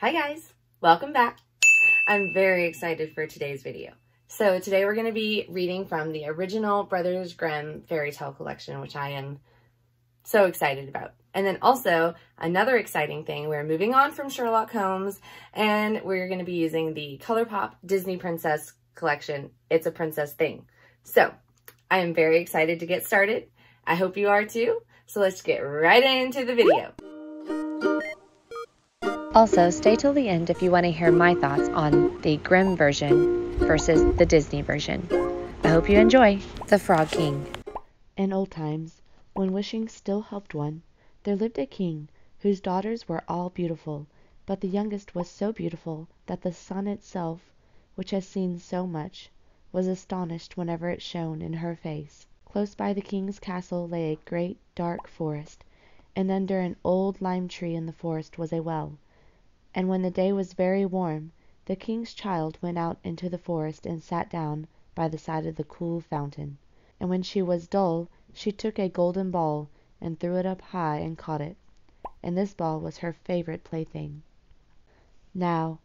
Hi guys, welcome back. I'm very excited for today's video. So today we're going to be reading from the original Brothers Grimm Fairytale collection, which I am so excited about. And then also another exciting thing, we're moving on from Sherlock Holmes and we're going to be using the Colourpop Disney Princess collection. It's a princess thing. So I am very excited to get started. I hope you are too. So let's get right into the video. Also, stay till the end if you want to hear my thoughts on the Grimm version versus the Disney version. I hope you enjoy. The Frog King. In old times, when wishing still helped one, there lived a king whose daughters were all beautiful, but the youngest was so beautiful that the sun itself, which has seen so much, was astonished whenever it shone in her face. Close by the king's castle lay a great dark forest, and under an old lime tree in the forest was a well. And when the day was very warm, the king's child went out into the forest and sat down by the side of the cool fountain. And when she was dull, she took a golden ball and threw it up high and caught it. And this ball was her favorite plaything. Now,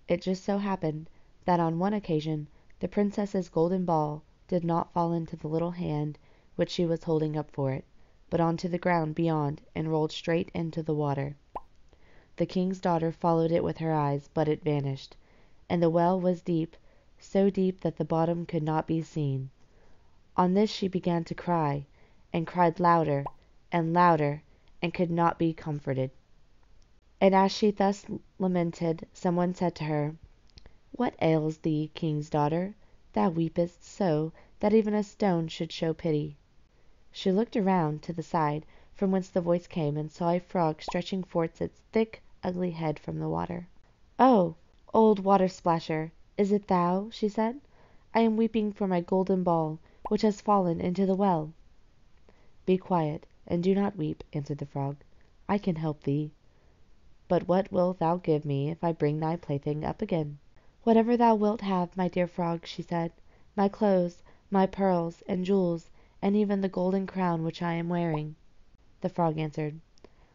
it just so happened that on one occasion the princess's golden ball did not fall into the little hand which she was holding up for it, but onto the ground beyond and rolled straight into the water. The king's daughter followed it with her eyes, but it vanished, and the well was deep, so deep that the bottom could not be seen. On this she began to cry, and cried louder and louder, and could not be comforted. And as she thus lamented, someone said to her, "What ails thee, king's daughter? Thou weepest so, that even a stone should show pity." She looked around to the side from whence the voice came, and saw a frog stretching forth its thick, ugly head from the water. "Oh, old water splasher, is it thou?" she said. "I am weeping for my golden ball, which has fallen into the well." "Be quiet, and do not weep," answered the frog. "I can help thee. But what wilt thou give me if I bring thy plaything up again?" "Whatever thou wilt have, my dear frog," she said. "My clothes, my pearls and jewels, and even the golden crown which I am wearing." The frog answered,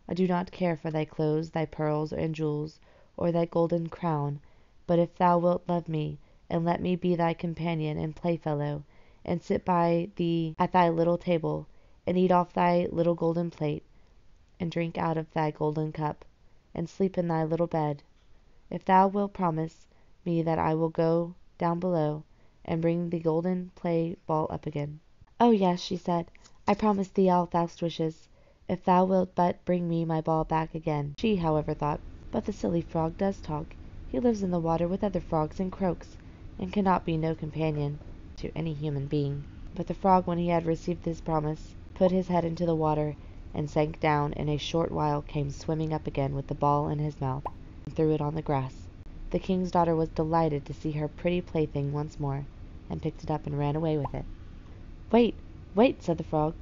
"I do not care for thy clothes, thy pearls and jewels, or thy golden crown, but if thou wilt love me, and let me be thy companion and playfellow, and sit by thee at thy little table, and eat off thy little golden plate, and drink out of thy golden cup, and sleep in thy little bed, if thou wilt promise me that I will go down below, and bring the golden play ball up again." "Oh yes," she said, "I promise thee all thou wishes, if thou wilt but bring me my ball back again." She, however, thought, "But the silly frog does talk. He lives in the water with other frogs and croaks, and cannot be no companion to any human being." But the frog, when he had received this promise, put his head into the water, and sank down, and in a short while came swimming up again with the ball in his mouth, and threw it on the grass. The king's daughter was delighted to see her pretty plaything once more, and picked it up and ran away with it. "Wait, wait," said the frog.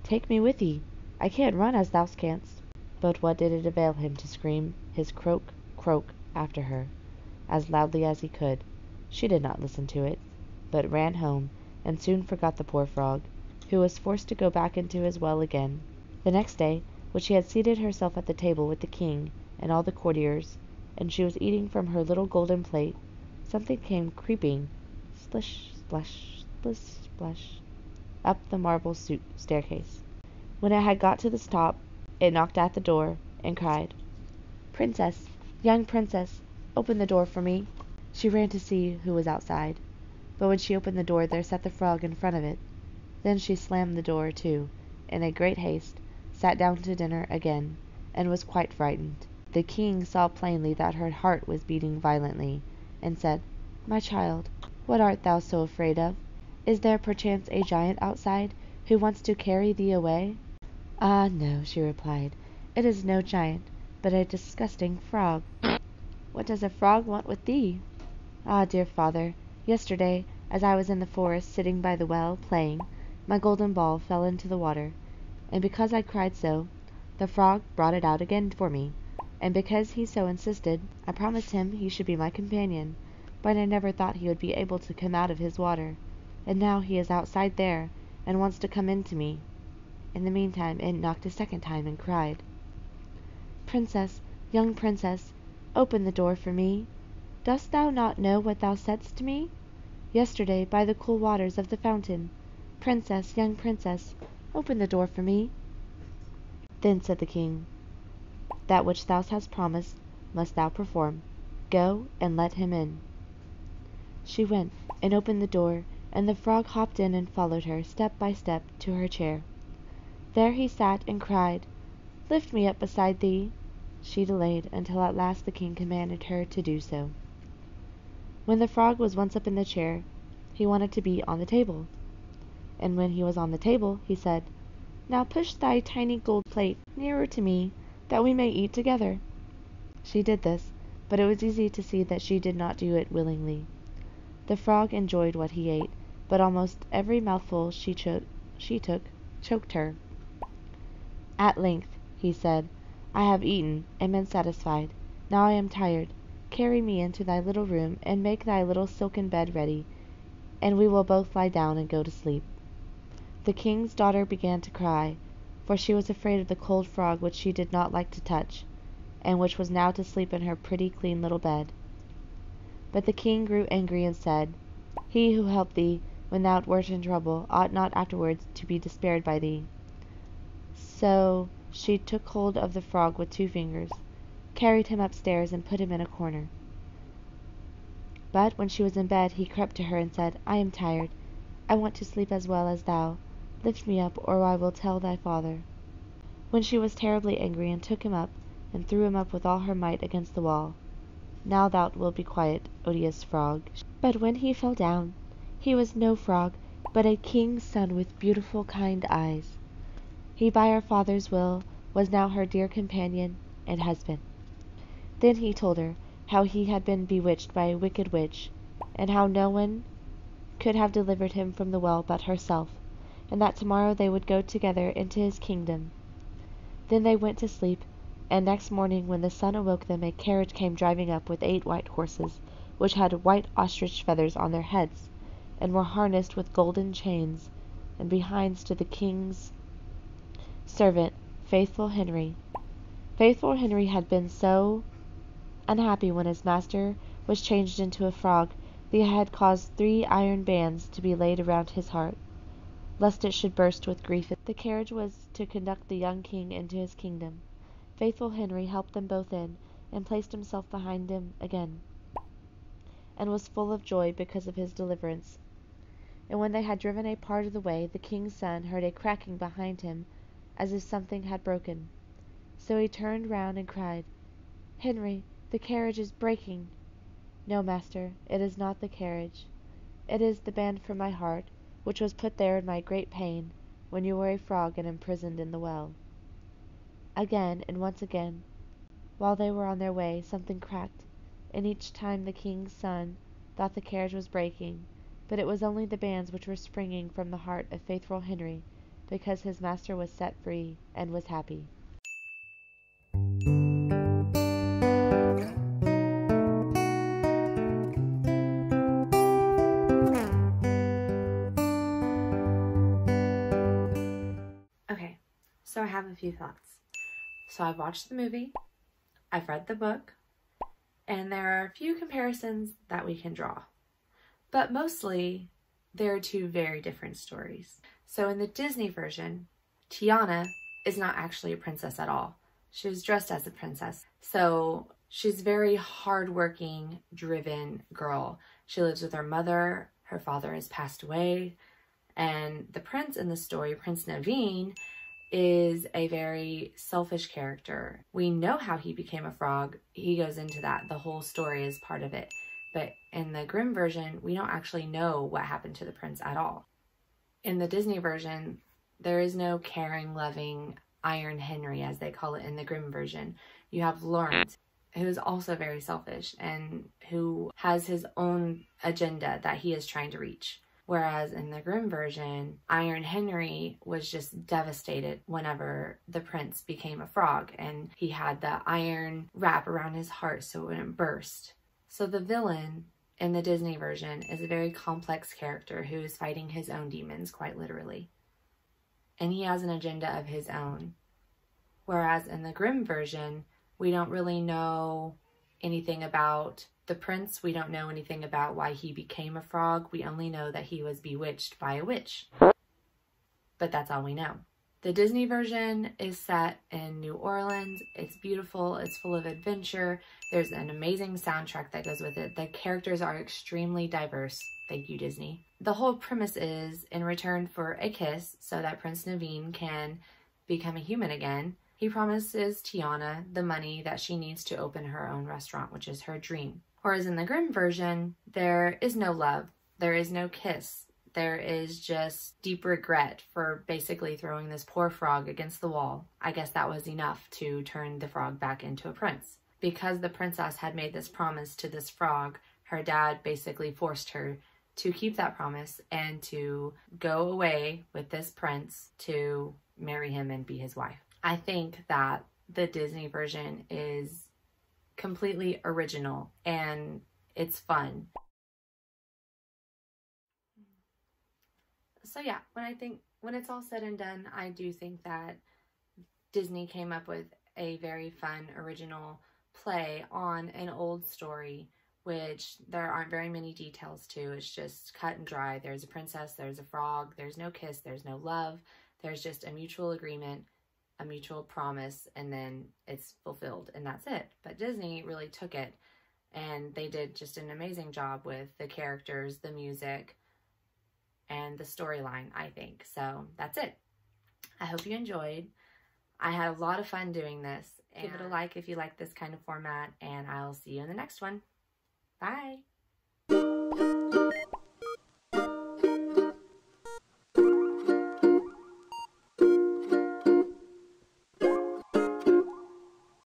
"Take me with thee. I can't run as thou canst." But what did it avail him to scream his croak, croak after her, as loudly as he could? She did not listen to it, but ran home, and soon forgot the poor frog, who was forced to go back into his well again. The next day, when she had seated herself at the table with the king and all the courtiers, and she was eating from her little golden plate, something came creeping, splish, splash, splish, splash, up the marble staircase. When it had got to the top, it knocked at the door, and cried, "Princess, young princess, open the door for me." She ran to see who was outside, but when she opened the door there sat the frog in front of it. Then she slammed the door to, in a great haste, sat down to dinner again, and was quite frightened. The king saw plainly that her heart was beating violently, and said, "My child, what art thou so afraid of? Is there perchance a giant outside, who wants to carry thee away?" "Ah, no," she replied, "it is no giant, but a disgusting frog." "What does a frog want with thee?" "Ah, dear father, yesterday, as I was in the forest sitting by the well, playing, my golden ball fell into the water, and because I cried so, the frog brought it out again for me, and because he so insisted, I promised him he should be my companion, but I never thought he would be able to come out of his water, and now he is outside there, and wants to come in to me." In the meantime it knocked a second time and cried, "Princess, young princess, Open the door for me. Dost thou not know what thou saidst to me yesterday by the cool waters of the fountain? Princess, young princess, open the door for me. Then said the king, that which thou hast promised must thou perform. Go and let him in. She went and opened the door, and the frog hopped in and followed her, step by step, to her chair. There he sat and cried, Lift me up beside thee. She delayed until at last the king commanded her to do so. When the frog was once up in the chair, he wanted to be on the table. And when he was on the table, he said, Now push thy tiny gold plate nearer to me, that we may eat together. She did this, but it was easy to see that she did not do it willingly. The frog enjoyed what he ate, but almost every mouthful she took choked her. At length, he said, I have eaten and been satisfied. Now I am tired. Carry me into thy little room, and make thy little silken bed ready, and we will both lie down and go to sleep. The king's daughter began to cry, for she was afraid of the cold frog which she did not like to touch, and which was now to sleep in her pretty clean little bed. But the king grew angry and said, He who helped thee when thou wert in trouble ought not afterwards to be despaired by thee. So she took hold of the frog with 2 fingers, carried him upstairs, and put him in a corner. But when she was in bed, he crept to her and said, I am tired. I want to sleep as well as thou. Lift me up, or I will tell thy father. When she was terribly angry, and took him up, and threw him up with all her might against the wall. Now thou wilt be quiet, odious frog. But when he fell down, he was no frog, but a king's son with beautiful kind eyes. He by our father's will was now her dear companion and husband. Then he told her how he had been bewitched by a wicked witch, and how no one could have delivered him from the well but herself, and that tomorrow they would go together into his kingdom. Then they went to sleep, and next morning when the sun awoke them, a carriage came driving up with 8 white horses, which had white ostrich feathers on their heads, and were harnessed with golden chains, and behind stood the king's servant, Faithful Henry. Faithful Henry had been so unhappy when his master was changed into a frog that he had caused 3 iron bands to be laid around his heart, lest it should burst with grief. The carriage was to conduct the young king into his kingdom. Faithful Henry helped them both in, and placed himself behind him again, and was full of joy because of his deliverance. And when they had driven a part of the way, the king's son heard a cracking behind him, as if something had broken. So he turned round and cried, Henry, the carriage is breaking. No, master, it is not the carriage. It is the band from my heart, which was put there in my great pain, when you were a frog and imprisoned in the well. Again, and once again, while they were on their way, something cracked, and each time the king's son thought the carriage was breaking, but it was only the bands which were springing from the heart of Faithful Henry, because his master was set free and was happy. Okay, so I have a few thoughts. So I've watched the movie, I've read the book, and there are a few comparisons that we can draw. But mostly, there are 2 very different stories. So in the Disney version, Tiana is not actually a princess at all. She was dressed as a princess. So she's a very hardworking, driven girl. She lives with her mother. Her father has passed away. And the prince in the story, Prince Naveen, is a very selfish character. We know how he became a frog. He goes into that. The whole story is part of it. But in the Grimm version, we don't actually know what happened to the prince at all. In the Disney version, there is no caring, loving Iron Henry, as they call it in the Grimm version. You have Lawrence, who is also very selfish and who has his own agenda that he is trying to reach. Whereas in the Grimm version, Iron Henry was just devastated whenever the prince became a frog, and he had the iron wrap around his heart so it wouldn't burst. So the villain in the Disney version is a very complex character who is fighting his own demons, quite literally. And he has an agenda of his own. Whereas in the Grimm version, we don't really know anything about the prince. We don't know anything about why he became a frog. We only know that he was bewitched by a witch. But that's all we know. The Disney version is set in New Orleans. It's beautiful. It's full of adventure. There's an amazing soundtrack that goes with it. The characters are extremely diverse. Thank you, Disney. The whole premise is, in return for a kiss so that Prince Naveen can become a human again, he promises Tiana the money that she needs to open her own restaurant, which is her dream. Whereas in the Grimm version, there is no love. There is no kiss. There is just deep regret for basically throwing this poor frog against the wall. I guess that was enough to turn the frog back into a prince. Because the princess had made this promise to this frog, her dad basically forced her to keep that promise and to go away with this prince to marry him and be his wife. I think that the Disney version is completely original and it's fun. So yeah, when it's all said and done, I do think that Disney came up with a very fun, original play on an old story, which there aren't very many details to. It's just cut and dry. There's a princess, there's a frog, there's no kiss, there's no love. There's just a mutual agreement, a mutual promise, and then it's fulfilled, and that's it. But Disney really took it, and they did just an amazing job with the characters, the music, and the storyline, I think. So that's it. I hope you enjoyed. I had a lot of fun doing this. Give it a like if you like this kind of format, and I'll see you in the next one. Bye.